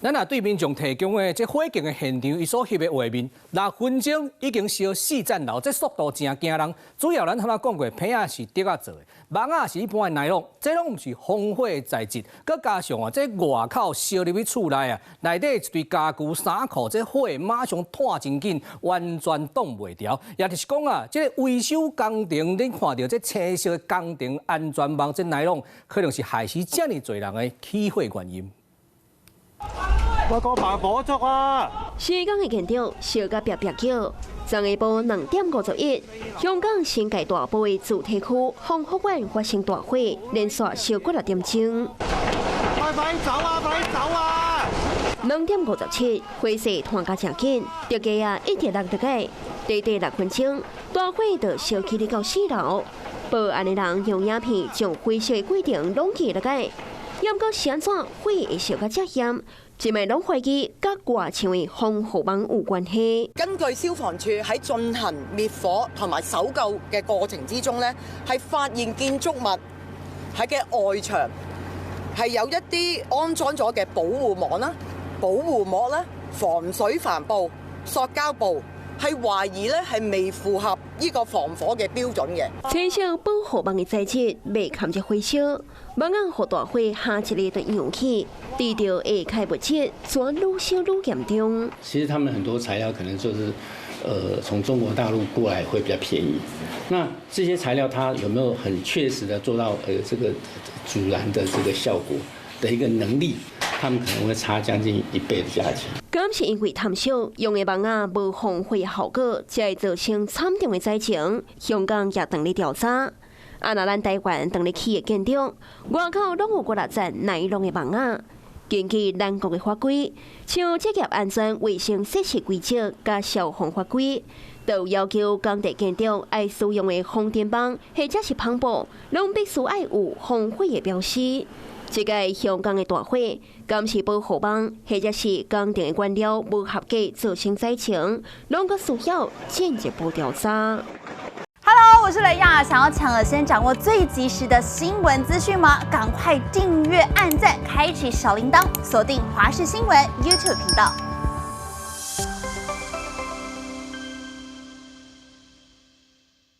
咱也对民众提供的这火警的现场，伊所翕的画面，6分钟已经烧4层楼，这速度真惊人。主要咱头仔讲过，皮仔是竹仔做的，网仔是一般的尼龙，这拢毋是防火材质。佮加上啊，这外口烧入去厝内啊，内底一堆家具、衫裤，这火马上炭真紧，完全挡袂牢。也就是讲啊，这个维修工程，恁看到这青色的工程安全网，这尼龙可能是害死遮尔侪人的起火原因。 我个把火烛啊！西港的现场烧甲白白叫，昨下晡2點51，香港新界大埔的主體區防火館發生大火，連續燒過6點鐘。快走啊！快走啊！2點57，火勢傳甲真緊，大家啊一直落得個，短短6分鐘，大火就燒起了到4樓。報案的人用影片將火燒的過程攏記落個。 要唔過是安怎火會燒甲遮險？一賣攏懷疑甲外牆的防火網有關係。根據消防處喺進行滅火同埋搜救嘅過程之中咧，係發現建築物喺嘅外牆係有一啲安裝咗嘅保護網啦、保護膜啦、防水帆布、塑膠布。 係懷疑咧係未符合呢個防火嘅標準嘅。青色保護網嘅材質未冚只火燒，網硬和大火下一日就揚起，地條會開不切，轉愈燒愈嚴重。其實他們很多材料可能就是從中國大陸過來會比較便宜。那這些材料它有沒有很確實的做到這個阻燃的這個效果的一個能力？ 他們可能會差將近1倍的價錢。咁是因為貪小用嘅網啊無防火效果，才會造成慘重嘅災情。香港也等你調查。啊，那咱台灣等你起嘅現場，外口攏有過6盞尼龍嘅網啊。根據咱國嘅法規，像職業安全衛生設施規則甲消防法規，都要求工地現場愛使用嘅風電棒或者是篷布，攏必須愛有防火嘅標示。 這個香港的大火，敢是保護網，或者是工程的原料無合格造成災情，攏個需要進一步調查。Hello， 我是雷亞，想要搶先掌握最及時的新聞資訊嗎？趕快訂閱、按讚、開啟小鈴鐺，鎖定華視新聞 YouTube 頻道。